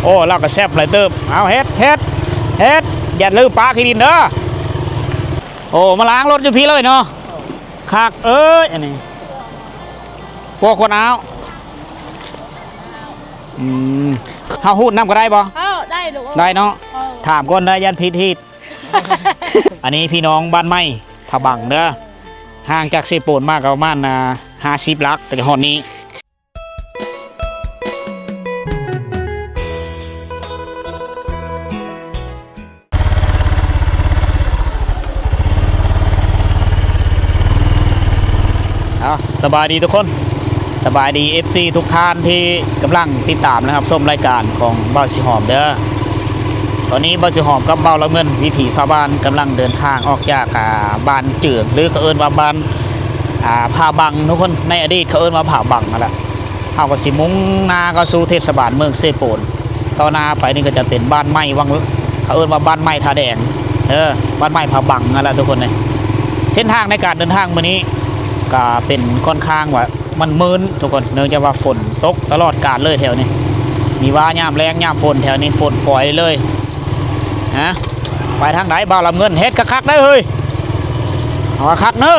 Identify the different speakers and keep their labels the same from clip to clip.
Speaker 1: โอ้เราก็แซ่บเลยเติมเอาเฮ็ดอย่าลืมปลาขี้ดินเด้อโอ้มาล้างรถอยู่พี่เลยเนาะคักเอ้ยอันนี้พวกคนเอาเฮาหูดน้ำก็ได้บ่
Speaker 2: ได้ลูก
Speaker 1: ได้เนาะถามก่อนได้ยันพิธีอันนี้พี่น้องบ้านไม้ผาบังเด้อห่างจากเซโปนมากประมาณ50 ลักแต่หอดนี้สบายดีทุกคนสบายดี FC ทุกท่านที่กำลังติดตามนะครับชมรายการของเบาสิหอมเด้อตอนนี้เบาสิหอมกับเบาละเงินวิถีชาวบ้านกำลังเดินทางออกจากบ้านเจือกหรือเขาเอิ้นว่าบ้านผาบังทุกคนในอดีตเขาเอิ้นว่าผาบังนั่นแหละเอาก็สิมุ่งนาก็สู่เทศบาลเมืองเซโปนต่อหน้าไปนี่ก็จะเป็นบ้านไม้วังเขาเอิ้นว่าบ้านไม้ท่าแดงบ้านไม้ผาบังนั่นแหละทุกคนเลยเส้นทางในการเดินทางวันนี้ก็เป็นค่อนข้างว่ามันมืนทุกคนเนื่องจากว่าฝนตกตลอดกาลเลยแถวนี้มีว่าย่ามแรงย่ามฝนแถวนี้ฝนฝอยเลยนะไปทางไหนบ่าวลำเงินเฮ็ดคักได้เฮ้ยเอาคักเนอะ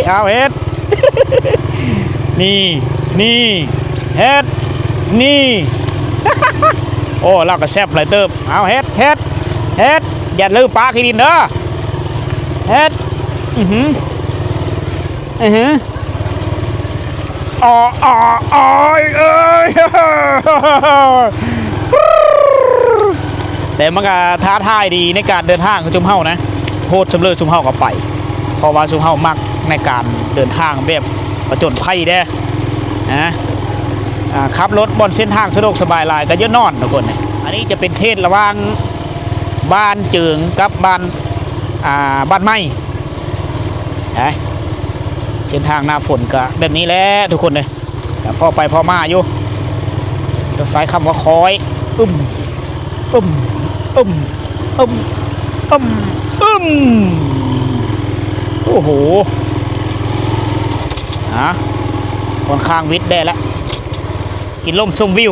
Speaker 1: เอาเฮ็ดนี่เฮ็ดนี่โอ้เราก็แซ่บเลยเติมเอาเฮ็ดอย่าลืมปลาขี้ดินเด้อเฮ็ดอ๋อเอ้ยแต่มันก็ท้าทายดีในการเดินทางของชุมเฮานะโคตรชำเลือชุมเฮาก็ไปเพราะว่าชุมเฮามักในการเดินทางแบบประจนภัยเด้นะขับรถบนเส้นทางสะดวกสบายลายก็เยอะนอนทุกคนอันนี้จะเป็นเขตระหว่างบ้านเจิงกับบ้านไม้เส้นทางหน้าฝนก็แบบนี้แหละทุกคนเลยพ่อไปพ่อมาอยู่จะใช้คำว่าคอยโอ้โหค่อนข้างวิทย์ได้แล้วกินลมชมวิว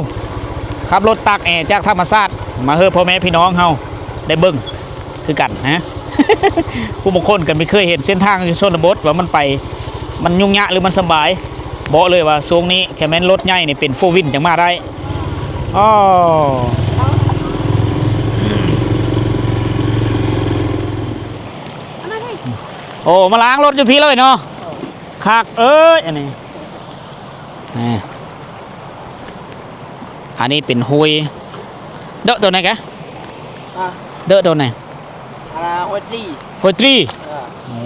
Speaker 1: ขับรถตากแอร์จากธรรมชาติมาเฮ้อพ่อแม่พี่น้องเฮาได้เบิ่งคือกันนะผู้บางคนกันไม่เคยเห็นเส้นทางชนบทว่ามันยุ่งยากหรือมันสบายบอกเลยว่าช่วงนี้แค่แม้นรถใหญ่นี่เป็นโฟวินจังมาได้โอ้มาล้างรถอยู่พี่เลยเนาะคักเอ้ยอันนี้เป็นหุยเดอะตัวไหนแกเดอะตัวไหน
Speaker 2: โอ
Speaker 1: ตรีโอ้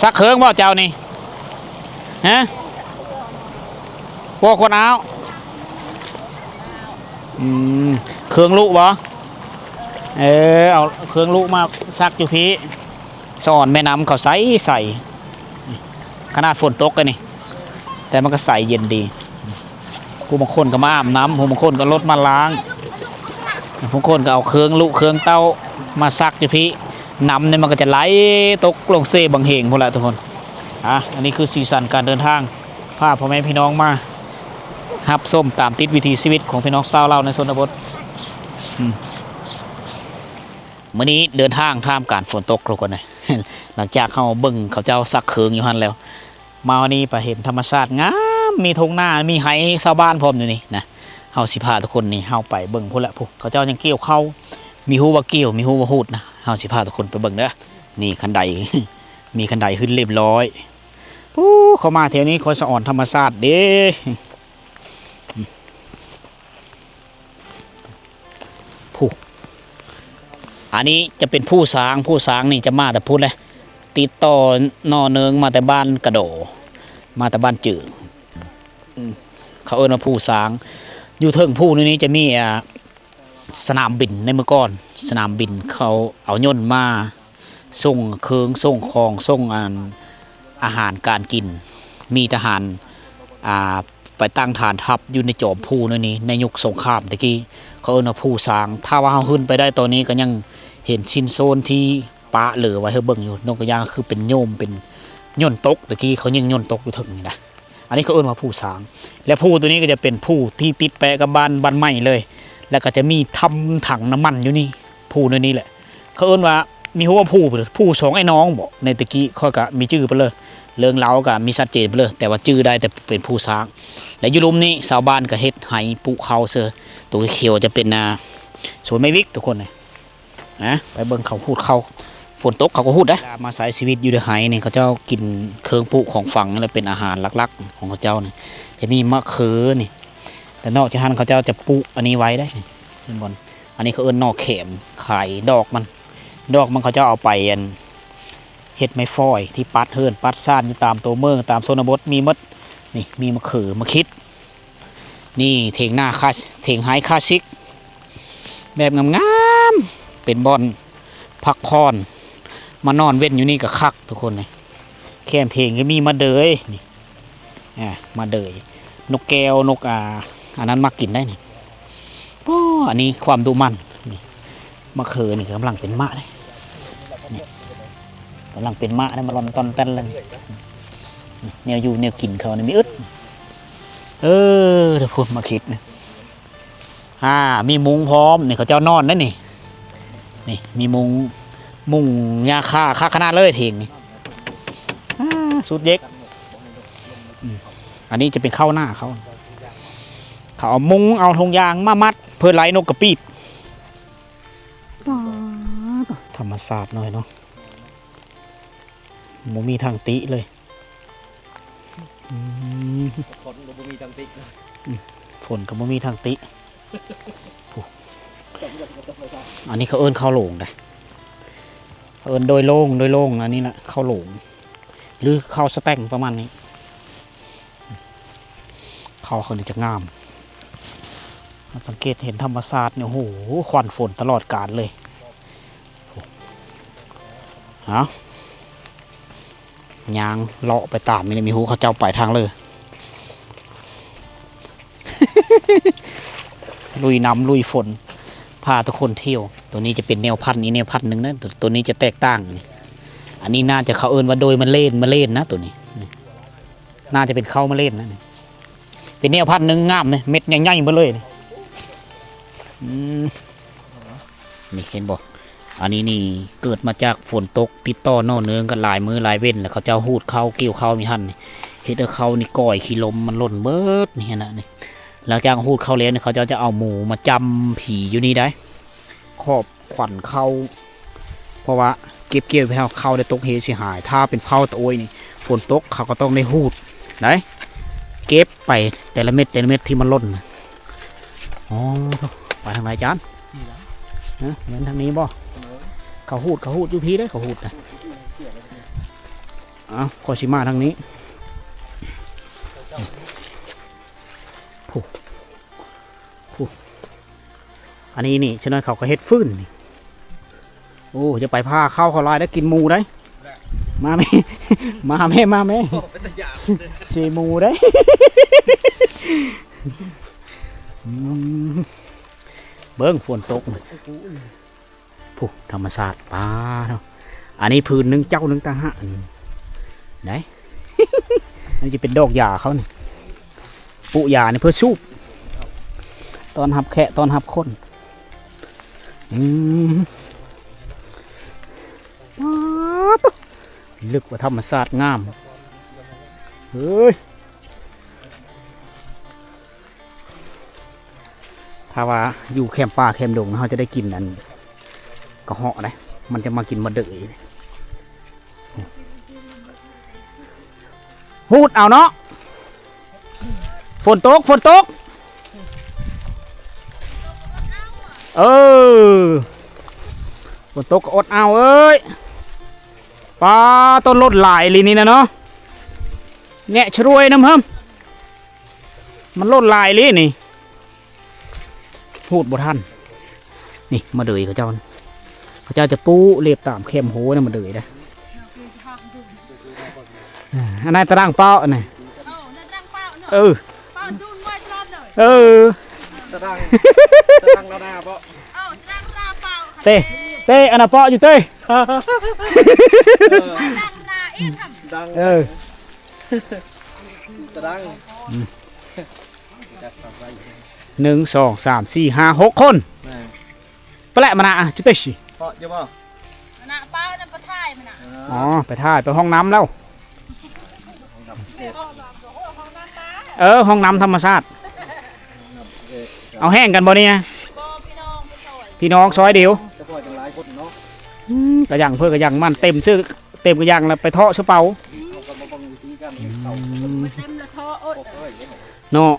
Speaker 1: สักเครื่องบ่เจ้านี่ฮะพวกคนเอาเครื่องลูกบ่เอาเครื่องลูกมาซักอยู่พี่สอนแม่น้ำเขาใส่ขนาดฝนตกกันนี่แต่มันก็ใส่เย็นดีผู้บางคนก็มาอาบน้ำผู้บางคนก็รถมาล้างบางคนก็เอาเครื่องลูกเครื่องเต้ามาซักอยู่พี่น้ำเนี่ยมันก็จะไหลตกลงเซบังเหงพวกเราทุกคนอันนี้คือสีสันการเดินทางพาพ่อแม่พี่น้องมาฮับส้มตามติดวิถีชีวิตของพี่น้องชาวเราในชนบทมื้อนี้เดินทางท่ามกลางฝนตกทุกคนเลยหลังจากเขาเบิ่งเขาเจ้าซักเครื่องอยู่หันแล้วมาวันนี้ไปเห็นธรรมชาติงามมีทงหน้ามีไห้ชาวบ้านพร้อมอยู่นี่นะเฮาสิพาทุกคนนี่เฮาไปเบิ่งพุ่นละพวกเขาเจ้ายังเกี่ยวเข้ามีหูว่าเกี่ยวมีหูว่าหูดนะเฮาสิพาทุกคนไปเบิ่งเด้อนี่คันได มีคันไดขึ้นเรียบร้อยปู้เข้ามาแถวนี้คอยสะอ่อนธรรมชาติเด้ผู้อันนี้จะเป็นผู้สางนี่จะมาแต่พูดเลยติดต่อนอเนืองมาแต่บ้านกระโดมาแต่บ้านจืดเขาเอิ้นว่าผู้สางอยู่เทิงผู้นี้จะมีสนามบินในเมื่อก่อนสนามบินเขาเอาย่นมาส่งเครื่องส่งของส่งอาหารการกินมีทหารไปตั้งฐานทัพอยู่ในจอมภูนี่ในยุคสงครามตะกี้เขาเอิ้นว่าผู้สางถ้าว่าเขาขึ้นไปได้ตอนนี้ก็ยังเห็นชิ้นโซนที่ปะเหลือไว้ให้เบิ่งอยู่นกกระยางคือเป็นโยมเป็นย่นตกตะกี้เขายิงย่นตกอยู่ถึงนี่นะ อันนี้เขาเอิ้นว่าผู้สางและผู้ตัวนี้ก็จะเป็นผู้ที่ติดแปะกับบ้านไม้เลย แล้วก็จะมีทำถังน้ำมันอยู่นี่ผู้ในนี้แหละเขาเอิ้นว่ามีหัวผู้สองไอ้น้องบอกในตะกี้ข้อยก็มีชื่อไปเลยเรื่องเล่าก็มีชัดเจนไปเลยแต่ว่าชื่อได้แต่เป็นผู้สร้างและยุลุมนี้ชาวบ้านก็เฮ็ดไหปลูกเขาเสือตัวเขียวจะเป็นสวนไม้วิกทุกคนเลยนะไปเบิ่งเขาพูดเขาฝนตกเขาก็พูดนะมาใช้ชีวิตอยู่ในไหนี่เขาเจ้ากินเครื่องปลูกของฝั่งนั่นแหละเป็นอาหารหลักๆของเขาเจ้านี่จะมีมะเขือนี่แต่นอกจากนั้นเขาเจ้าจะปลูกอันนี้ไว้ได้นี่บนอันนี้เขาเอิ้นนอกเข็มขายดอกมันเขาเจ้าเอาไปเห็ดไม้ฟอยที่ปัดเฮินปัดซ่านอยู่ตามตัวเมืองตามโซนบทมีมดนี่มีมะเขือมะคิดนี่เถียงหน้าคาเถียงไฮคาซิกแบบงามๆเป็นบอลพักพรมานอนเว้นอยู่นี่กับคักทุกคนเลยแค่เพลงก็มีมาเดยนี่มาเดยนกแก้วนกอันนั้นมากินได้นี่ป้ออันนี้ความดูมันนี่มะเขือนี่กำลังเป็นมะเลยกำลังเป็นมะได้มาลอนตอนเต้นเลยแนวอยู่แนวกินเขาเนี่ยมีอึดเดี๋ยวพูดมาคิดนะมีมุ้งพร้อมนี่เขาเจ้านอนนั่นนี่มีมุ้งยาค่าขนาดเลยเถียงนี่สุดเย็กอันนี้จะเป็นข้าวหน้าเขาเอามุ้งเอาธงยางมามัดเพื่อไล่นกกระปีดธรรมศาสตร์หน่อยเนาะโมมีทางติเลยฝนก็บ่มีทางติอันนี้เขาเอิ้นข้าวโหลงได้เขาเอิ้นโดยโล่งอันนี้นะข้าวโหลงหรือข้าวสแต็งประมาณนี้ข้าวเขาจะงามสังเกตเห็นธรรมศาสตร์เนี่ยโอ้โหควันฝนตลอดกาลเลยยางเลาะไปตามมีหูเขาเจ้าไปทางเลย ลุยน้ำลุยฝนพาทุกคนเที่ยวตัวนี้จะเป็นแนวพันธุ์นี้แนวพันธุ์หนึ่งนะตัวนี้จะแตกต่างอันนี้น่าจะเขาเอิ้นว่าโดยมันเล่นนะตัวนี้น่าจะเป็นเข้ามาเล่นนะเป็นแนวพันธุ์หนึ่งงามเลยเม็ดใหญ่ๆมาเลยนี่เห็นบอกอันนี้นี่เกิดมาจากฝนตกติดต่อนอเนืองกันหลายมือหลายเว้นแล้วเขาเจ้าหูดเข้าเกี่ยวเข้ามีทันเห็ดเขานี่ก่อยขี้ลมมันหล่นเบิดนี่นะนี่หลังจากหูดเข้าแล้วเนี่ยเขาจะเอาหมูมาจำผีอยู่นี่ได้ครอบขวัญเข้าเพราะว่าเก็บเกี่ยวไปเอาเข้าได้ตกเฮเสียหายถ้าเป็นเผาตะโอยนี่ฝนตกเขาก็ต้องได้หูดได้เก็บไปแต่ละเม็ดที่มันหล่นไปทางไหนจานเหมือนทางนี้บ่เขาหูดอยู่พี่ได้เขาหูดนะขอชิมาทางนี้ผู้อันนี้นี่ฉะนั้นเขาก็เฮ็ดฟื้นนี่โอ้จะไปผ้าเข้าเขาลายได้กินหมูได้มาแม่เชหมูได้เบิ้งฝนตกผู้ธรรมศาสตร์ปลาเนาะอันนี้พื้นหนึ่งเจ้าหนึ่งตาหะได้ นี่จะเป็นดอกหญ้าเขาเนี่ยปลูกหญ้านี่เพื่อสูบตอนหับแค่ตอนหับคนลึกกว่าธรรมศาสตร์งามเฮ้ยถ้าว่าอยู่แคมป่าแคมดงเขาจะได้กินอันกระเหาะนะมันจะมากินมาเดยหูดเอาเนาะฝนตกฝนตกก็อดเอาเอ้ยปลาต้นรถหลายลีนี่นะเนาะเนี่ยช่วยน้ำเพิ่มมันรถหลายลีนี่พูดบ่ทันนี่มาเดยเขาเจ้าจะปูเรียบตามเข้มโหนะมาเดยนะอันนั้นตารางเป้าอันไหนตารางเราหน้าเป้าเต้อันน่ะเป้าอยู่เต้
Speaker 3: ตะดัง
Speaker 1: 1 2 3 4 5 6 คน
Speaker 3: นี่
Speaker 1: ไปแหละมานะจุดเตชิ
Speaker 3: เพราะเจ้าบ่
Speaker 2: น่ะป้าน่ะปะทายมันน่ะ
Speaker 1: อ๋อไปถ่ายไปห้องน้ำแล้วห้องน้ำธรรมชาติเอาแห้งกันบ่เนี่ย
Speaker 2: บ่พี่น้องไปซอย
Speaker 1: พี่น้องซอยเดียว
Speaker 3: จะปล่อยกันหลายคนเนาะ
Speaker 1: กระยังเพื่อกระยังมันเต็มชื่อเต็มกระยังแล้วไปเทาะเสาเปา
Speaker 3: เอากันมาบังวิธีกันเข้า
Speaker 2: เต็มละท้อโอ๊ย
Speaker 3: เอ้ย
Speaker 1: เนาะ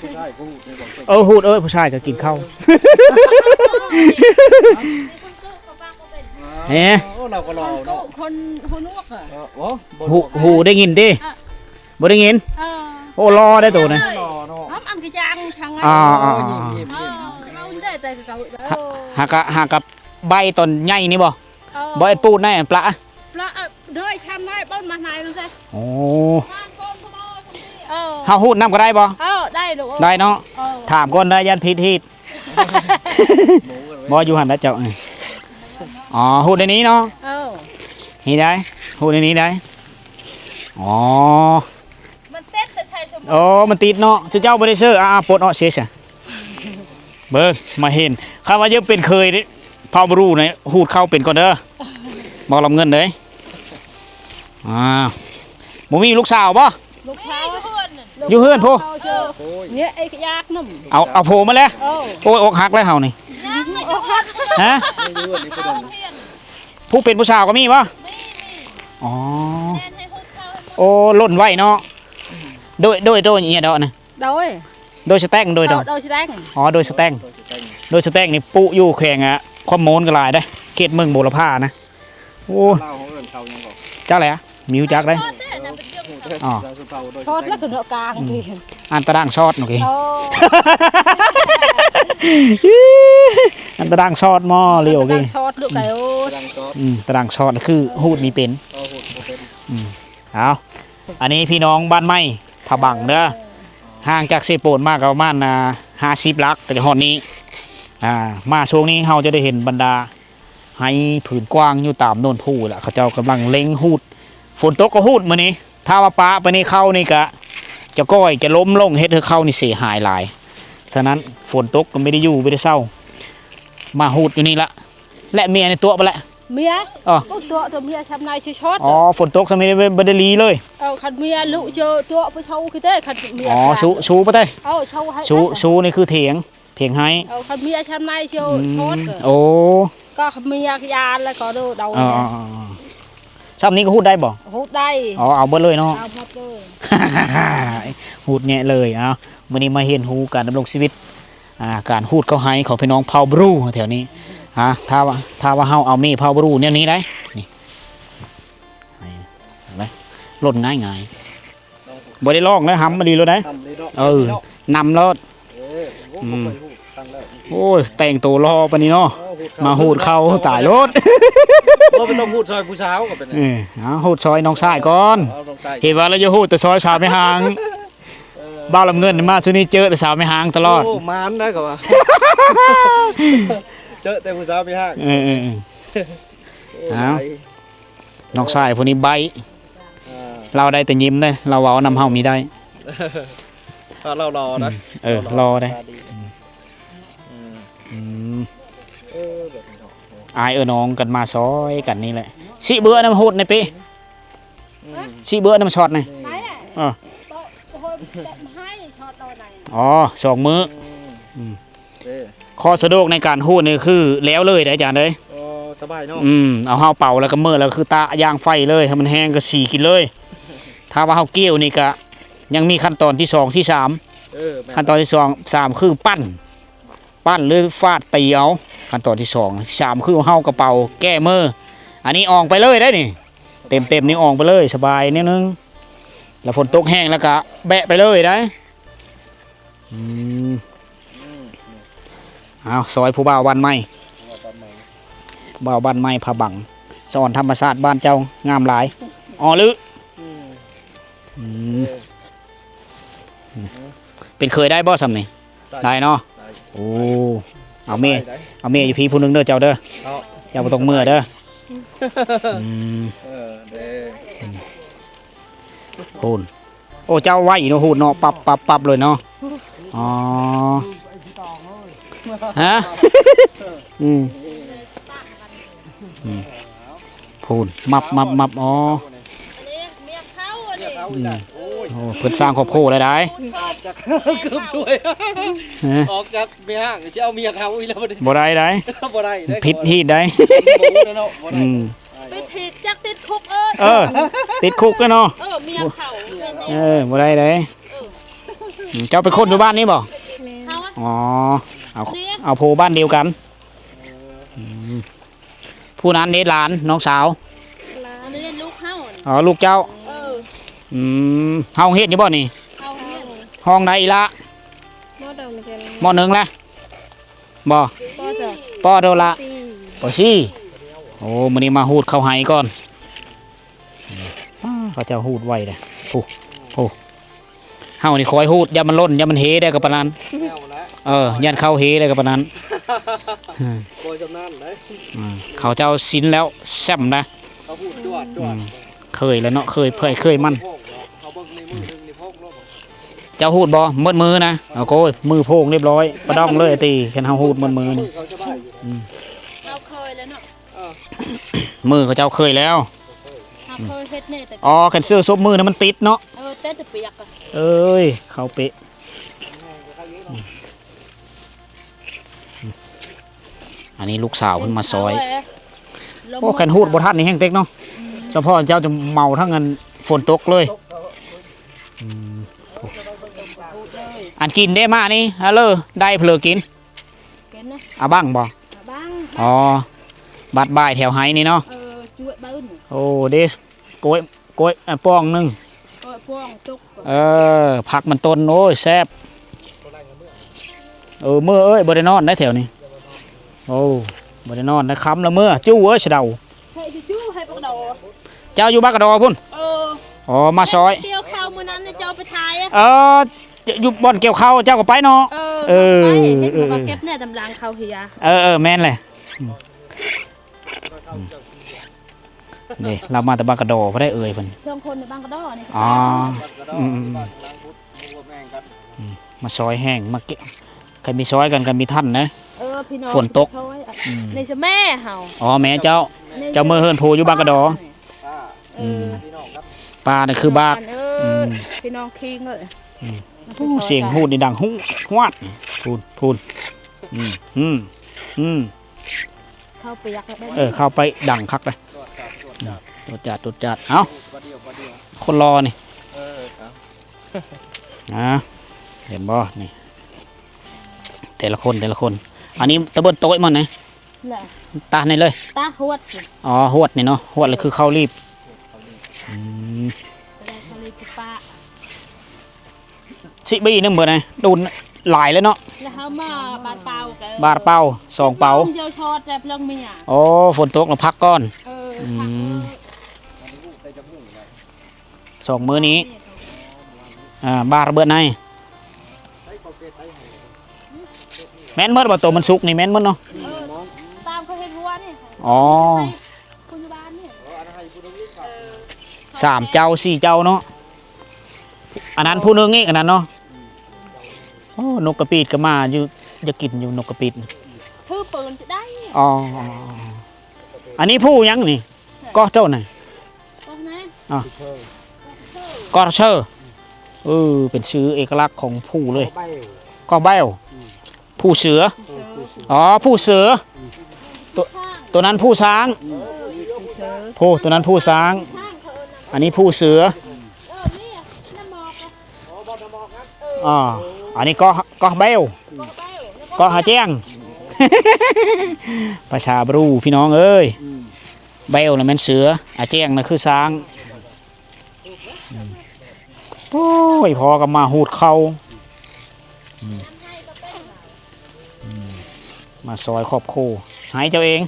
Speaker 3: ผู้ชายกูในบอกเสร็จ
Speaker 1: ฮูดผู้ชายก็กินข้าว
Speaker 2: มีคนกู้ก็ฟังบ่เป็น
Speaker 1: เฮ้
Speaker 3: โอ้เราก็รอ
Speaker 2: คนกู้
Speaker 3: เนาะ
Speaker 2: คนหูนวกอ่ะ
Speaker 3: โอ้
Speaker 1: หูได้ยินดิบ่ได้ยิน
Speaker 2: เออ
Speaker 1: โอ้รอได้ตัวนะ
Speaker 3: รอเนาะ
Speaker 2: หอมอันกะจังช่างไง
Speaker 1: อ่า
Speaker 3: ยิ้ม
Speaker 2: เออเราได้แต่เก่าเออ
Speaker 1: หากับใบต้นใหญ่นี่บ่
Speaker 2: เออ
Speaker 1: บ่ไอ้ปูดแน่ปลา
Speaker 2: ปลาเด้ยช้ำได้ป้นมาไหนนั่นสิ
Speaker 1: โอ้
Speaker 2: เออ
Speaker 1: เฮาหูดน้ำก็ได้บ่
Speaker 2: เออได้ลูก
Speaker 1: ได้เนาะ
Speaker 2: เออ
Speaker 1: ถามก่อนได้ยันผิดฮีด
Speaker 3: หมูกัน
Speaker 1: บ่อยู่หันแล้วเจ้าอ๋อหูดในนี้เนาะ
Speaker 2: เออ
Speaker 1: นี่ได้หูดในนี้ได้อ๋อ
Speaker 2: มันเต้นแต่ใช้สมอง
Speaker 1: โอ้มันติดเนาะเจ้าบ่ได้ซื้อปลดออกเสียซะเบิ่งมาเห็นคำว่าเยอะเป็นเคยเด้เผาบ่รู้นะหูดเข้าเป็นก่อนเด้อบ่รับเงินเด้บ่มีลูกสาวบ่
Speaker 2: ลูกเขา
Speaker 1: อยู่เฮือนโพ
Speaker 2: เนี่ยไอ้ยากนุ่ม
Speaker 1: เอาโผล่มาแล้ว
Speaker 2: เออ
Speaker 1: โอ้ยอกหักแล้วเฮานี่
Speaker 2: โอ้ฮัก
Speaker 1: ฮะ
Speaker 3: ไม่รู้อันนี้ประเด็น
Speaker 1: ผู้เป็นผู้สาวก็มีบ่อ๋อโอ้ล่นไว้เนาะโดยอย่างเงี้ยดอกนะ
Speaker 2: โดย
Speaker 1: โดยสแต็งโดยดอก
Speaker 2: โดยแสดง
Speaker 1: อ๋อโดยสแต็งโดยสแต็งนี่ปุอยู่แข่งอะความโมนก็หลายได้เขตเมืองโบราพานะโอ้
Speaker 3: เล่าของเอิญเขายังบอก
Speaker 1: จักแหละมิวจักได้
Speaker 3: อ๋อ
Speaker 2: ทอดแล้วก็เนื้อกลางพี่
Speaker 1: อันตะด่างซอดโอเค
Speaker 2: โอ้
Speaker 1: อันตะด่างซอดหม้อเรียวโอเค
Speaker 2: ทอดลูกไก่โอ้
Speaker 3: ดังซอส
Speaker 1: ตะด่างซอดคือหูดมีเป็น
Speaker 3: เอาหุ่นเป็น
Speaker 1: เอาอันนี้พี่น้องบ้านไม้ผาบังเด้อห่างจากเซโปนมากประมาณ50 ลักแต่ฮอดนี้มาช่วงนี้เราจะได้เห็นบรรดาให้ผืนกว้างอยู่ตามโน่นผู้แหละเขาเจ้ากำลังเล็งหูดฝนตกก็หูดมื้อนี้ถ้าว่าปะไปนี่เข้านี่ก็จะก้อยจะล้มลงเฮ็ดให้เข้านี่เสียหายหลายฉะนั้นฝนตกก็ไม่ได้อยู่ไม่ได้เศร้ามาหูดอยู่นี่ละและเมียในตัวไปแล้ว
Speaker 2: เมีย
Speaker 1: อ๋อ
Speaker 2: ตัวเมียทำนายชื่อช็อต
Speaker 1: อ๋อฝนตกซะไม่ได้บ่ได้ลีเลย
Speaker 2: ขันเมียลุเจอตัวไปเช่าคือเต้ขันเมีย
Speaker 1: อ๋อชูไปเต้
Speaker 2: เช่าให้
Speaker 1: ชูนี่คือเถียงให้
Speaker 2: ขันเมียทำนายเชียวช็อต
Speaker 1: โอ้
Speaker 2: ก็เมียยาแล้วก็ดูเดา
Speaker 1: ชอบนี้ก็พูดได้บ่
Speaker 2: หูได้
Speaker 1: อ๋อเอาเบิดเลยเนาะ
Speaker 2: เอามาเลย
Speaker 1: หูดแงะเลยเอาวันนี้มาเห็นหูการดำรงชีวิตการหูดเขาให้ของพี่น้องเผาบรูแถวนี้ถ้าว่าเฮาเอามีเผาบรูเนี่ยนี้ได้นี่เห็นไหมลดง่ายบ่ได้ลอกนะหำมาดีแล้วได้
Speaker 3: ทำเลยเนาะ
Speaker 1: นำแล้ว
Speaker 3: ตั้งแล้ว
Speaker 1: โอ้ยแต่งตัวรอปานนี้เนาะมาหูดเข้าตายรถ
Speaker 3: เราเป็นต้องพูดซอยผู้เช้าก็เป็น
Speaker 1: หูดซอยน้องชายก่อน
Speaker 3: เอาลงใต้
Speaker 1: เห็นว่าเราจะหูดแต่ซอยสาวไม่ห่างบ้านลำเงินมาสุนี้เจอแต่สาวไม่ห่างตลอด
Speaker 3: โอ้มานได้กับว่าเจอแต่ผู้เช้าไปห้าง
Speaker 1: น้องชายพวกนี้ใบเราได้แต่ยิ้มได้เราเว้านำเฮามีได้
Speaker 3: เรารอนะ
Speaker 1: รอได้อายน้องกันมาซอยกันนี่แหละสิเบื่อน้ำหูดในปีสิเบื่อน้ำช็อตใน
Speaker 2: ไหน
Speaker 1: อ๋
Speaker 2: อ่ะ
Speaker 1: อ
Speaker 2: ให้ช็อตตัวไหน
Speaker 1: อ๋อ2 มื้อข้อสะดวกในการหูดนี่คือแล้วเลยได้อาจารย์เลย
Speaker 3: สบายเนาะ
Speaker 1: เอาเฮาเป่าแล้วก็มื้อแล้วคือตะย่างไฟเลยให้มันแห้งก็ฉีกกินเลย ถ้าว่าเฮาเกี่ยวนี่ก็ยังมีขั้นตอนที่2ที่3ขั้นตอนที่3คือปั้นหรือฟาดตีเอาขั้นตอนที่3คือเฮากระเป๋าแก้มืออันนี้ออกไปเลยได้นี่เต็มนี่ออกไปเลยสบายนิดนึงแล้วฝนตกแห้งแล้วก็แบะไปเลยได้เอาซอยผู้บ่าวบ้านใหม่บ่าวบ้านใหม่ผาบังสอนธรรมชาติบ้านเจ้างามหลายอ๋อลึเป็นเคยได้บ่ซำนี่ได้เนาะโอ้เอาเมียอยู่พี่ผู้นึงเด้อเจ้าเด้อเจ้าบ่ต้องเมื่อเด้อโหน โอ้เจ้าไว้เนาะหูดเนาะปับเลยเนาะอ๋อฮะอืมพูนมับอ๋อ
Speaker 2: อันนี้เมียเขาอันนี้
Speaker 3: เขาอีกแล้วโอ้ย
Speaker 1: โอ้เพิ่นสร้างครอบครัวได้
Speaker 3: จากเกือบช่วย
Speaker 1: ฮะ
Speaker 3: ออกจากเมียห้างจะเอาเมียเขาอีกแล้วบ่ได้
Speaker 1: บ่ได้ได้
Speaker 3: บ่ได้ได้
Speaker 1: ผิดที่ได้
Speaker 3: เนาะบ่ได้
Speaker 1: อืม
Speaker 2: ไปถีบจักติดคุกเอ้ย
Speaker 1: เออ ติดคุกแล้วเนาะ
Speaker 2: เมียเขา
Speaker 1: เออบ่ได้ได้เจ้าเป็นคนอยู่บ้านนี้บ่
Speaker 2: เขาอะ
Speaker 1: อ๋อเอาโพบ้านเดียวกันมผู้นั้นเนหลานน้องสาว
Speaker 2: อันนี้ลูกเขา
Speaker 1: อ๋อลูกเจ้า อืมเฮาเฮ็ดอยู่บ่นี่
Speaker 2: เขาเนี่ย
Speaker 1: ห้องใดอีละ
Speaker 2: มอดมันเป็น
Speaker 1: มหนึ่งละบ่
Speaker 2: ก็จะ
Speaker 1: ปอเดยวละปอซี่โอ้มื้อนี้มาหูดเข้าไห้ก่อนเขาจะหูดไว้เด้อโอ้เฮานี่คอยหูดอย่ามันล้นอย่ามันเฮได้กับปานนั้น
Speaker 3: แนวแล้ว
Speaker 1: ยันเข้าเฮได้กับปานนั้น
Speaker 3: โดยจำนานเลย
Speaker 1: เขาเจ้าสินแล้วแซ่บนะ
Speaker 3: เขาพูดจวด
Speaker 1: เคยแล้วเนาะเคยมัน
Speaker 3: เขาเบิ่งในมือนึงในพกเนาะ
Speaker 1: เจ้าหูดบ่มืดมือนะเอาโก้ยมือโพงเรียบร้อยประดองเลยตีแค่เฮาหูดมืดมือนี่
Speaker 3: เขาสบายอยู่
Speaker 2: เราเคยแล้วเนาะ
Speaker 1: มือเขาเจ้าเคยแล้ว
Speaker 2: เราเคยเฮ็ดเนี่ยแต่
Speaker 1: อ๋อแคนเสื้อซบมือนะมันติดเนาะ
Speaker 2: เต้นจะเปียกอะ
Speaker 1: เอ้ยเขาเป๊ะอันนี้ลูกสาวเพิ่นมาซอยโอ้แคนหูดบ่ทันนี่แห้งเต็กเนาะเฉพาะเจ้าจะเมาทั้งเงินฝนตกเลยอันกินได้มานี่ฮัลโหลได้เพลอกิน
Speaker 2: เก็นนะ
Speaker 1: เอาบ้างบ่
Speaker 2: บ้าง
Speaker 1: อ๋อบัดบ่ายแถวไห้นี่เนาะ
Speaker 2: ช่วยบ้าน
Speaker 1: โอ้เดสโกยป้องหนึง
Speaker 2: ก็พ่วงตุก
Speaker 1: ผักมันต้นโอ้ยแซ่บเมื่อเอ้ยบ่ได้นอนได้แถวนี้โอ้บ่ได้นอนได้ค้ำละเมื่อจู้เอ้ยเฉดา
Speaker 2: ให้จู้ให้พวกเรา
Speaker 1: เจ้าอยู่บ้านกระดอพุ่นอ๋อมาซอย
Speaker 2: เกี่ยวข้าวมื้อนั้นเจ้าไปทายอะ
Speaker 1: อยู่บ่อนเกี่ยวข้าวเจ้าก็ไปเนาะ
Speaker 2: ไปเก็บเนี่ยตำลังเขาเฮีย
Speaker 1: แม่นเลยนี่เรามาแต่บ้านกระดอเพราะได้เอ่ยเพิ่น
Speaker 2: ช่วงคนในบางกระดอนี่
Speaker 1: อ๋อมาซอยแห้งมาเก็บใครมีซอยกันกันมีท่านนะ
Speaker 2: พี่น้อง
Speaker 1: ฝนตก
Speaker 2: ในชะแม่เห่า
Speaker 1: อ๋อแม่เจ้าเมื่อเฮิรนโพอยู่บ้านกระดอปลาเนี่ยคือบาก
Speaker 2: พี่น้องคิงเลย
Speaker 1: เสียงหูดนี่ดังหูฮวดพูน
Speaker 2: เข้าเปียก
Speaker 1: เข้าไปดังคักเลยตัวจัดเอ้าคนรอนี่เห็นบ่นี่แต่ละคนอันนี้ตะเบิ้ลโต๊ะมันไงตาในเลย
Speaker 2: ตาหวด
Speaker 1: อ๋อหวดนี่เนาะหวดเลยคือข้าวรีบสิบีนึงเบอร์ไหนดูหลายเลยเนาะ
Speaker 2: แล้วเขามาบาดเป่า
Speaker 1: บาทเป่า2เป่า
Speaker 2: เจียวชอดแต่เปลืองเมีย
Speaker 1: โอ้ฝนตกเราพักก่อน2มื้อนี้บาทระเบิดในแม่นเมื่อบ่ตัวมันสุกนี่แม่นเมื่อเนาะ
Speaker 2: ตามเขาเห็นวัวนี่
Speaker 1: อ๋อ
Speaker 2: คุณยบ้านนี่
Speaker 1: 3เจ้า4เจ้าเนาะอันนั้นผู้นึงอีกอันนั้นเนาะโอ้นกกระปีดก็มาอยู่จะกินอยู่นกกระปีด
Speaker 2: ถือปืนจะได้
Speaker 1: อ๋ออันนี้ผู้ยังนี่ก็เจ้าไหน
Speaker 2: ตรงไหน
Speaker 1: ก็เชอร์เป็นชื่อเอกลักษณ์ของผู้เลยก็แบวผู้เสือผู้เสือตัวนั้นผู้ช้างตัวนั้นผู้ช้างอันนี้ผู้เสืออันนี้ก็แบวก็หาแจ้งประชาบรูพี่น้องเอ้ยแบวน่ะแม่นเสืออาแจ้งน่ะคือช้างโอ้ยพอกับมาหูดเข้ามาซอยครอบครัวหายเจ้าเอง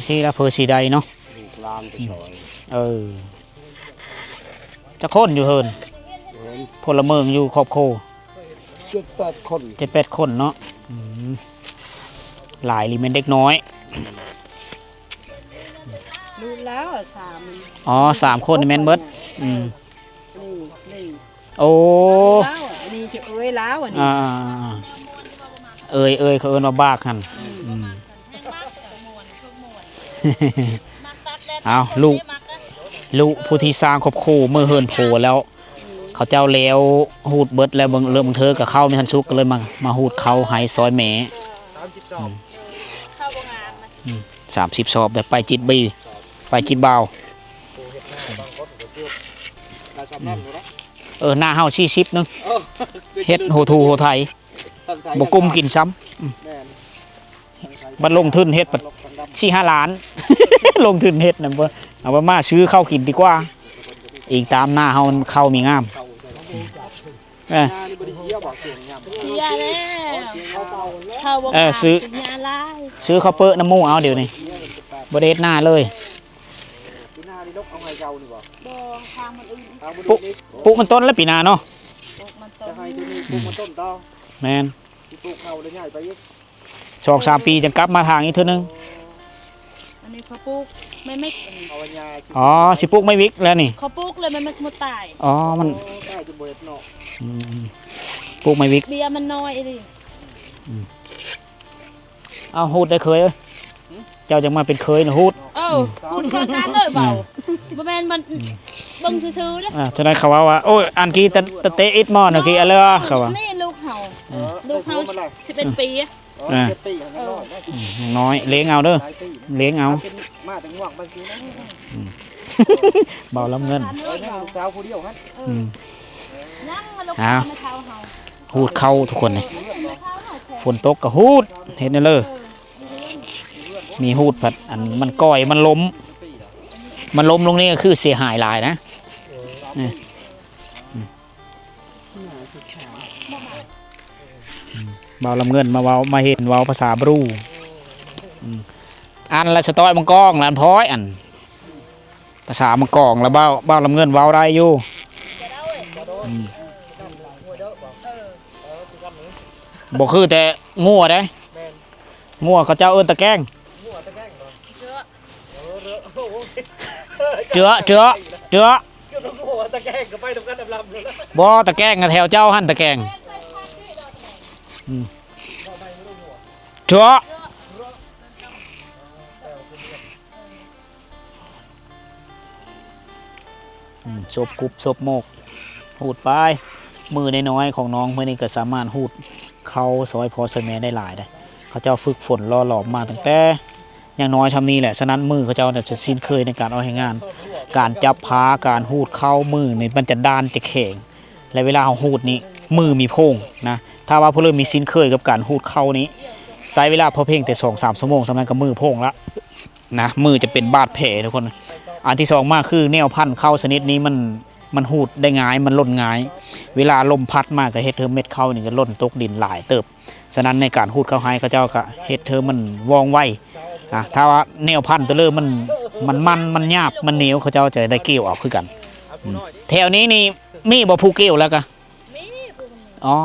Speaker 1: สิละเพอสีใดเนาะจะค้นอยู่เฮินพลเมืองอยู่ครอบครัว7-8 คนเนาะหลายลิเมนเด็กน้อย
Speaker 2: ดู แล้วสาม
Speaker 1: อ๋อ3คนนี่แม่นเบิดอืม
Speaker 2: นี่
Speaker 1: โอ้
Speaker 2: แล้วอันนี้คือเอ้ยแล้วอันนี้
Speaker 1: อ่าเอ้ยเขาเอิ้นว่าบากหั่นอืม เอาลูกผู้ที่สร้างครอบครัวเมื่อเฮินโผแล้ว เขาเจ้าแล้วหูดเบิดแล้วเบิ่งเริ่มเธอกับเข้าไม่ทันสุกก็เลยมาหูดเขาให้ซอยแหม
Speaker 3: 30 จอบ
Speaker 2: เข้าโรงงานนะ
Speaker 1: 30 สอบแต่ไปจิตบีไปจิตเบา
Speaker 3: โอ้เฮ็ดหน้าบางคนก็พูดน่าชอบนั่นอยู่นะ
Speaker 1: หน้าเฮา40นึง
Speaker 3: เออ
Speaker 1: เฮ็ดโหทูโหไทยบ่กุ้มกินซ้ำ
Speaker 3: แม่น
Speaker 1: บัดลงทุนเฮ็ดบัด4-5 ล้าน ลงทุนเฮ็ดน่ะบ่เอามาซื้อข้าวกินดีกว่าอีกตามหน้าเฮามันข้าวมีงาม
Speaker 3: หน้านี่บ่ได้เหี้ยบอกเสียงยำ
Speaker 2: เสียแล้วเข้าโรงงาน
Speaker 1: ซื้อ
Speaker 2: เป็นยาลาย
Speaker 1: ซื้อข้าวเปอะน้ำหมูเอาเดี๋ยวนี้บ่ได้เฮ็ดหน้าเลย
Speaker 3: ดูหน้านี่นกเอาให้เจ้านี่บ่
Speaker 2: บ่ทางมันอื่น
Speaker 3: ทางบ่
Speaker 1: ปุ๊
Speaker 3: ดีนี่
Speaker 1: ปลูกมันต้นแล้วปีหน้าเนาะ
Speaker 2: มันโต
Speaker 3: จะให้ตัวนี้ปลูกมันต้นต่อ
Speaker 1: แม่น
Speaker 3: สิปลูกเอาได้ง่ายไปอีก
Speaker 1: 2-3 ปีจังกลับมาทางอีกเทื่อนึง
Speaker 2: อันนี้เขาปลูกไม่
Speaker 3: เอาอัญญา
Speaker 1: อ๋อสิปลูกไม่วิกแล้วนี่
Speaker 2: เขาปลูกเลยไม่หมดตาย
Speaker 1: อ๋อมัน
Speaker 3: ได้จะบ่เฮ็ดเนาะ
Speaker 1: อืมปลูกไม่วิก
Speaker 2: เบียร์มันน้อยดิ
Speaker 1: เอาฮูดได้เคยเอ้ยเจ้าจังมาเป็นเคยนะฮูด
Speaker 2: เอ้าคุณชอบการเลยเปล่าบ่แม่นมันเบิ่งซื่อๆเด้อ
Speaker 1: ฉะนั้นเขาว่าโอ้ยอันกี้ตะเตะอิดมอนเมื่อกี้อะไรวะเขาว่า
Speaker 2: นี่ลูกเฮา
Speaker 3: ลู
Speaker 2: ลู
Speaker 3: ก
Speaker 2: กเฮา
Speaker 3: เฮามันล่ะ
Speaker 2: 11 ปีอะ
Speaker 3: อ๋อเจ็ดปีอย่างนั้นรอดได้
Speaker 1: อย่างน้อยเลี้ยงเอาเด้อ
Speaker 3: หลายปี
Speaker 1: เลี้ยงเอา
Speaker 3: เป็นมาถึงหวังบางทีนะ
Speaker 1: เบาลำเงิน
Speaker 3: เออยังลูกสาวผู้เดียวครับ
Speaker 1: อืม
Speaker 2: นั่งมาลูก
Speaker 1: อ้าว
Speaker 2: มาเท้าเฮา
Speaker 1: ฮูดเข้าทุกคนเลย
Speaker 2: เท้าเฮาแท้
Speaker 1: ฝนตกก็ฮูดเห็นเลยมีฮูดผัดอันมันก้อยมันล้มลงนี่ก็คือเสียหายหลายนะนี่เบาลำเงินมาเห็นเว้าภาษาบรูอันละสตอยมังกองลานพ้อยอันภาษามังกองแล้วเบ้าลำเงินเว้าได้อยู่บอกคือแต่งัวได้งัวเขาเจ้าเอิ้นตะแกงเจือ
Speaker 3: เกี่ยวกับหัวตะแกรงก็ไปทำกันลำเลย
Speaker 1: บ่ตะแกงกับแถวเจ้าหั่นตะแกงเจือศพกุบศพโมกหูดไปมือน้อยๆของน้องเมื่อนี้ก็สามารถหูดเขาซอยพอสแมได้หลายได้เขาเจ้าฝึกฝนรอหลอมมาตั้งแต่อย่างน้อยทำนี้แหละฉะนั้นมือเขาเจ้าจะสิ้นเคยในการเอาให้งาน การจับพาการหูดเข้ามือนี่มันจะด้านจะแข็งและเวลาเอาหูดนี้มือมีโพงนะถ้าว่าผู้เริ่มมีสิ้นเคยกับการหูดเข้านี้ใช้เวลาพอเพ่งแต่2-3 ชั่วโมงสำนักกับมือโพงละนะมือจะเป็นบาดแผลทุกคนอันที่สองมากคือแนวพันธุ์เข้าชนิดนี้มันหูดได้ง่ายมันล่นง่ายเวลาลมพัดมากก็เฮ็ดเธอเม็ดเข้านี่ก็ล่นตกดินหลายเติบฉะนั้นในการหูดเข้าให้เขาเจ้าก็เฮ็ดเธอมันว่องไวถ้าว่าแนวพันธุ์ตัวเริ่มมันหยาบมันเหนียวเขาเจ้าจะได้เกี่ยวออกคือกันแถวนี้นี่มีบ่ผู้เกี่ยวแล้วก็
Speaker 2: มีพวกมัน
Speaker 1: อ๋อ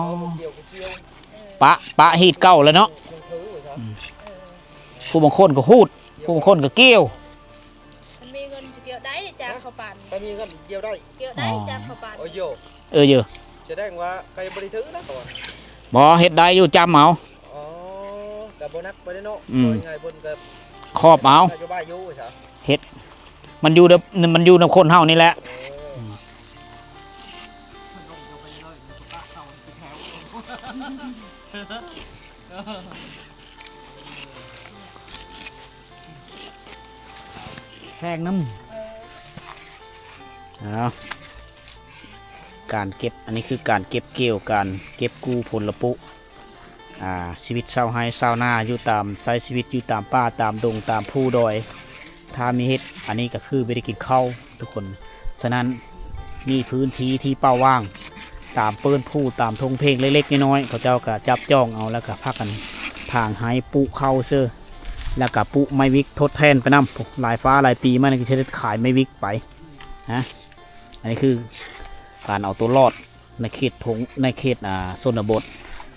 Speaker 1: ปะฮีดเก่าแล้วเนาะผู้บางคนก็หูดผู้บางคนก็เกี่ยว
Speaker 2: มันมีเงินจะเกี่ยวได้จากเขาปั่น
Speaker 3: ถ้ามีเงินเกี่ยวได้
Speaker 2: เกี่ยวได้จากเขาปั่น
Speaker 3: โอ้ยโย
Speaker 1: เยอะ
Speaker 3: จะได้ว่าใครบริถึงนะก่อน
Speaker 1: บ่เฮ็ดได้อยู่จำเอา
Speaker 3: อ๋อแต่โบนัสไปได้เนาะ
Speaker 1: อืม
Speaker 3: ยังไงบนกับ
Speaker 1: ครอบเอา
Speaker 3: นโยบายอยู่ใช่
Speaker 1: มันอยู่ในคนเฮานี่แหละแพงน้ำเอาการเก็บอันนี้คือการเก็บเกี่ยวการเก็บกู้ผลปุชีวิตชาวไร่ชาวนาอยู่ตามใช้ชีวิตอยู่ตามป่าตามดงตามภูดอยถ้ามีเฮ็ดอันนี้ก็คือไม่ได้กินข้าวทุกคนฉะนั้นมีพื้นที่ที่เป้าว่างตามเปิ้นผู้ตามทงเพลงเล็กๆน้อยๆเขาเจ้าก็จับจ้องเอาแล้วก็พากันทางให้ปุเข้าเสื้อแล้วก็ปุไม้วิกทดแทนไปนำหลายฟ้าหลายปีมานี่ก็จะได้ขายไม้วิกไปนะอันนี้คือการเอาตัวรอดในเขตในเขตชนบท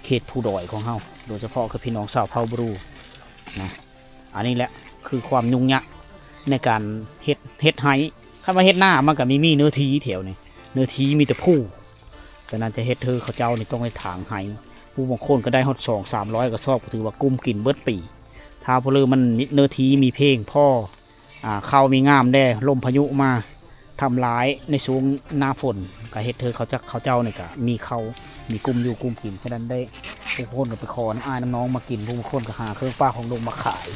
Speaker 1: เขตผู้ดอยของเฮาโดยเฉพาะคือพี่น้องชาวเผ่าบรูนะอันนี้แหละคือความยุ่งยาก ในการเฮ็ดไห้คำว่าเฮ็ดหน้ามันก็มีเนื้อทีแถวนี่เนื้อทีมีแต่ผู้ฉะนั้นจะเฮ็ดเขาเจ้านี่ต้องไปถางไห้ผู้บางคนก็ได้ฮอด200-300ก็ชอบก็ถือว่ากุ้มกินเบิดปีถ้าพลือมันเนื้อทีมีเพลงพ่อข้าวมีงามได้ลมพายุมาทำร้ายในช่วงหน้าฝนก็เฮ็ดเขาเจ้านี่ก็มีเขามีกุ้มอยู่กุ้มกินฉะนั้นได้ผู้คนก็ไปขอน้ำอ้ายน้ำน้องมากินผู้บางคนก็หาเครื่องป้าของลงมาขาย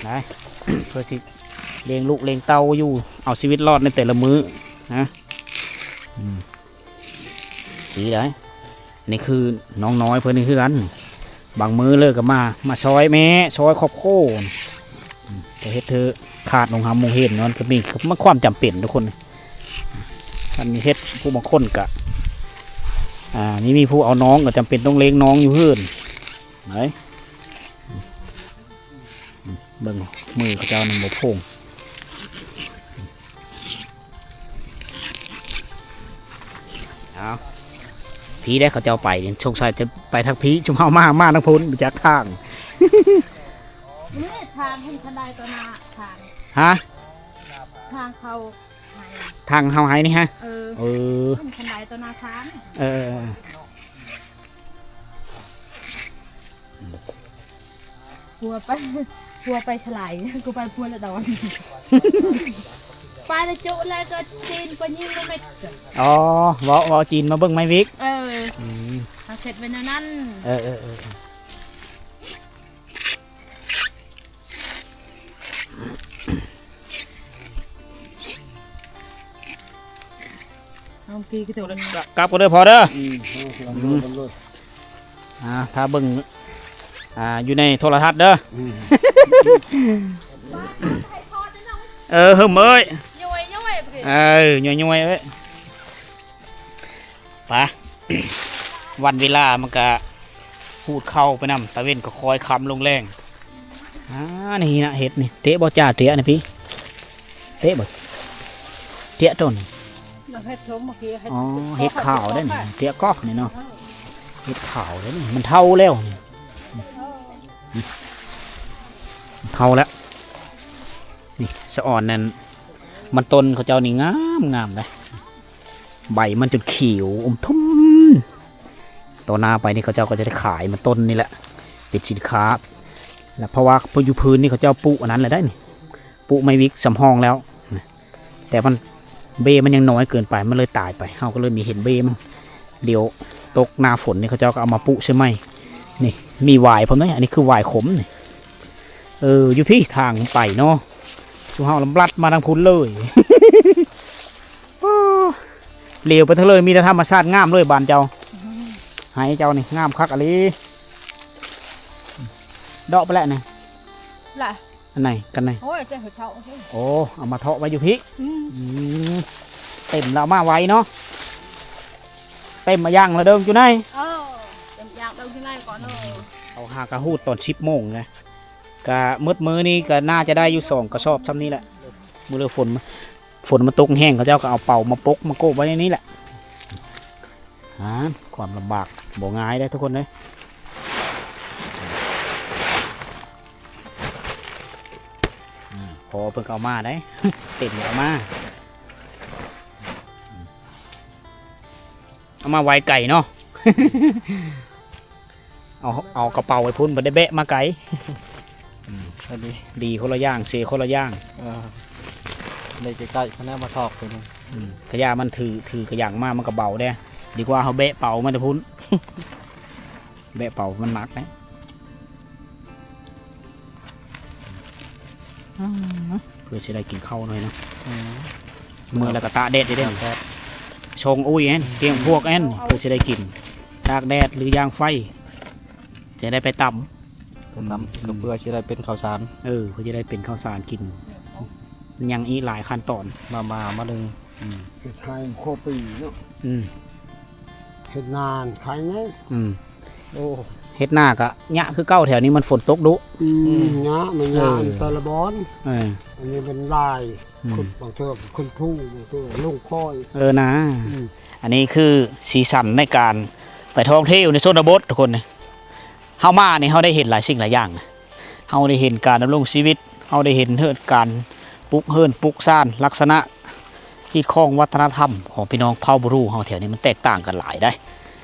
Speaker 1: นะ เพื่อที่เลี้ยงลูกเลี้ยงเต้าอยู่เอาชีวิตรอดในแต่ละมื้อนะสีได้นี่คือน้องน้อยเพื่อนนี่คือกันบางมื้อเลิกกับมาซอยแม่ซอยครอบโค่แต่เฮ็ดเธอขาดลงหามงเห็นนั่นก็มีมันความจำเป็นทุกคนท่านมีเฮ็ดผู้บางคนกะนี่มีผู้เอาน้องก็จำเป็นต้องเลี้ยงน้องอยู่เพื่อนไหนเบิ่งมือเขาเจ้าหนึ่งบกพงเอาพีได้เขาเจ้าไปชงชัยจะไปทางพีชุมเฮามาทางพ้นไปจากทาง
Speaker 2: นี่ทางให้ทันใดตัวนาทาง
Speaker 1: ฮะ
Speaker 2: ทางเขาหาย
Speaker 1: ทางเฮาไห้นี่ฮะ
Speaker 2: เออ
Speaker 1: เออ
Speaker 2: ทันใดตัวนาทาง
Speaker 1: เออ
Speaker 2: พัวไปฉลายกูไปพัวละดอนไปละจุแล้วก็จีนไปยิงก็ไม่
Speaker 1: อ๋อวอจีนมาเบิ่งไม้วิก
Speaker 2: เออเอาเสร็จไปนั่น
Speaker 1: เออ
Speaker 2: น้องกีก็ถูก
Speaker 1: กลับก็เด้อพอเด้อถ้าเบิ่งอยู่ในโทรทัศน์เด้อหึมเอ้ยย่อยย่อยเอ้ยไป วันเวลามันก็พูดเข้าไปนำตะเว้นก็คอยคำลงแรงนี่นะเห็ดนี่เตะบ่จ่าเตะนะพี่เตะบ่เตะต้นอ๋อเห็ดขาวได้นี่เตะก๊อกนี่เนาะเห็ดขาวได้นี่มันเท่าแล้วนี่เท่าแล้วนี่สะอ่อนนั่นมันต้นเขาเจ้านี่งามเลยใบมันจนเขียวทุ่มต่อหน้าไปนี่เขาเจ้าก็จะได้ขายมันต้นนี่แหละเป็นสินค้าแล้วเพราะว่าพออยู่พื้นนี่เขาเจ้าปลูกอันนั้นเลยได้นี่ปลูกไม้วิกสำห้องแล้วแต่มันเบมันยังน้อยเกินไปมันเลยตายไปเขาก็เลยมีเห็นเบมันเดี๋ยวตกหน้าฝนนี่เขาเจ้าก็เอามาปลูกใช่ไหมนี่มีหวายผมนะอันนี้คือหวายขมนี่อยู่พี่ทางไปเนาะชูเฮาลำลัดมาทางพุ้นเลยเหลวไปทั้งเลยมีแต่ธรรมชาติงามเลยบานเจ้าให้เจ้านี่งามคักอะไรดอกไปแล้วนี่
Speaker 2: ล่ะ
Speaker 1: อันไหนกันไหน
Speaker 2: โอ้ยจะหัวเท้า
Speaker 1: โอ้เอามาเทาะไว้อยู่พี่เต็มแล้วมาไว้เนาะเต็มมาย่างแล้วเดิมอยู่ไหน
Speaker 2: อยากเดินที่ไหนก่อนเลย
Speaker 1: เอาหากระหูดตอน10 โมงนะกะมืดนี้ก็น่าจะได้อยู่2 กระสอบซ้ำนี้แหละมือเรือฝนมันตกแห้งเขาเจ้าก็เอาเป่ามาปกมาโกบไว้ในนี้แหละความลำบากบ่ง่ายได้ทุกคนเลยพอเพิ่งเอามาได้ เต็มเอามาไว้ไก่เนาะ เอากระเป๋าไว้พุ่นบ่ได้แบะมาไก่ดีคนละอย่างเสียคนละอย่าง
Speaker 3: เลยใกล้ๆเขาแน่มาทอกไปนึง
Speaker 1: กระยามันถือกระอย่างมากมันกระเบาได้ดีกว่าเขาแบะเป่ามันจะพุ่น แบะเป่ามันหนักนะเพื่อจะได้กินข้าวหน่อยนะเมื่อแล้วก็ตาแดดได้ชงอุ้ยเอ็นเกียงพวกเอ็นเพื่อจะได้กินตากแดดหรือย่างไฟจะได้ไปต่ำ
Speaker 3: ก็เพื่อจะได้เป็นข้าวสาร
Speaker 1: เพื่อจะได้เป็นข้าวสารกินยังอีหลายขั้นตอน
Speaker 3: มาดึง
Speaker 4: เห็ดไทยโคปีเนาะเห็ดนานขายไง
Speaker 1: โอ้เห็ดหน้ากะหยะคือเก้าแถวนี้มันฝนตกดุ
Speaker 4: หยะมันหยะตะละบอนอันนี้เป็นลายบางเทื่อคนผู้บางเทื่อลุงค่อย
Speaker 1: นะอันนี้คือสีสันในการไปท่องเที่ยวในโซนบดทุกคนเนี่ยเฮามาเนี่ยเฮาได้เห็นหลายสิ่งหลายอย่างเฮาได้เห็นการดำรงชีวิตเฮาได้เห็นการ ปลุกเฮิรนปลุกซ่านลักษณะที่คล้องวัฒนธรรมของพี่น้องเผ่าบรูเฮาแถวนี้มันแตกต่างกันหลายได้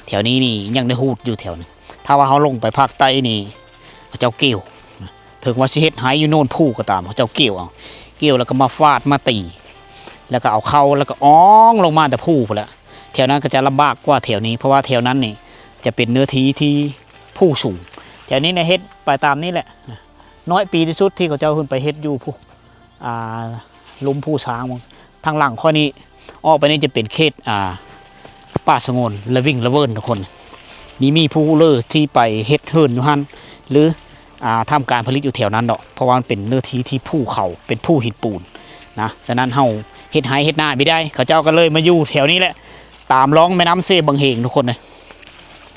Speaker 1: แถวนี้นี่ยังได้ฮูดอยู่แถวนึงถ้าว่าเขาลงไปภาคใต้นี่เขาเจ้าเกี่ยวถึงว่าสิเฮ็ดหายอยู่โน่นผู้ก็ตามเขาเจ้าเกี่ยวเอาเกี่ยวแล้วก็มาฟาดมาตีแล้วก็เอาเข้าแล้วก็อ้องลงมาแต่ผู้พุ่นแหละแถวนั้นก็จะลำบากกว่าแถวนี้เพราะว่าแถวนั้นนี่จะเป็นเนื้อที่ผู้สูงแถวนี้ในเฮ็ดไปตามนี้แหละน้อยปีที่สุดที่เขาเจ้าขึ้นไปเฮ็ดอยู่ผู้ลุมผู้ช้างมั้งทางหลังข้อนี้ออกไปนี่จะเป็นเขตป่าสงวนละวิ่งละเวินทุกคนมีผู้เลอที่ไปเฮ็ดเฮิรนอยู่หันหรือทำการผลิตอยู่แถวนั้นดอกเพราะว่ามันเป็นเนื้อที่ผู้เขาเป็นผู้หินปูนนะฉะนั้นเฮาเฮ็ดไห้เฮ็ดหน้าไม่ได้เขาเจ้าก็เลยมาอยู่แถวนี้แหละตามร้องแม่น้ำเซบังเหงทุกคนเลย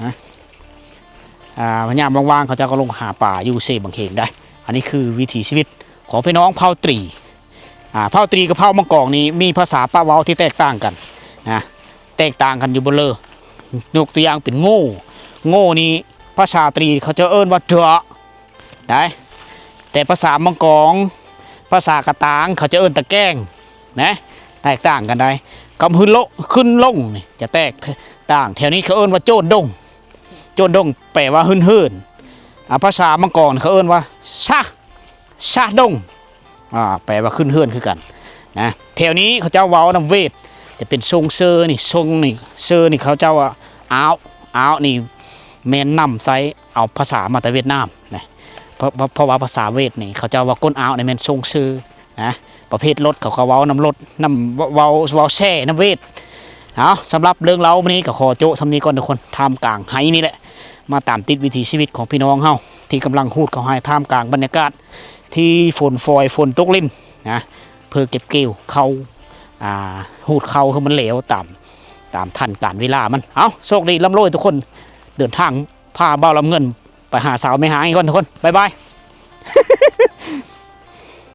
Speaker 1: นะพยามว่างๆเขาเจ้าก็ลงหาป่าอยู่เซบังเหงได้อันนี้คือวิถีชีวิตของพี่น้องเผ่าตรีเผ่าตรีกับเผ่ามังกรนี่มีภาษาป้าเว้าที่แตกต่างกันนะแตกต่างกันอยู่บนเลยยกตัวอย่างเป็นโง่นี่ภาษาตรีเขาจะเอิ้นว่าเถาะได้แต่ภาษามังกรภาษากระตางเขาจะเอิ้นตะแกรงนะแตกต่างกันได้คำขึ้นลงนี่จะแตกต่างแถวนี้เขาเอิ้นว่าโจนดงแปลว่าหื่นภาษามังกรเขาเอิ้นว่าชาดงแปลว่าขึ้นเฮือนคือกันนะแถวนี้เขาเจ้าเว้านำเวทจะเป็นทรงเซอร์นี่ทรงนี่เซอร์นี่เขาเจ้าว่าอ้าวนี่แม่นนำไซเอาภาษามาจากเวียดนามนะเพราะว่าภาษาเวทนี่เขาเจ้าว่าก้นอ้าวในแม่นทรงเซอร์นะประเภทรถเขาเว้านำรถนำเว้าแช่นำเวทเอาสำหรับเรื่องเล่าวันนี้ก็ขอโจ้ทำนี้ก่อนทุกคนท่ามกลางไห้นี่แหละมาตามติดวิถีชีวิตของพี่น้องเฮาที่กำลังหูดเขาให้ท่ามกลางบรรยากาศที่ฝนฟอยฝนตกลิ้นนะเพื่อเก็บเกี่ยวเขาหูดเขาคือมันเหลวตามทันการเวลามันเอาโชคดีร่ำรวยทุกคนเดินทางพาเบ้าลำเงินไปหาสาวไม่หายก่อนทุกคนบ๊ายบาย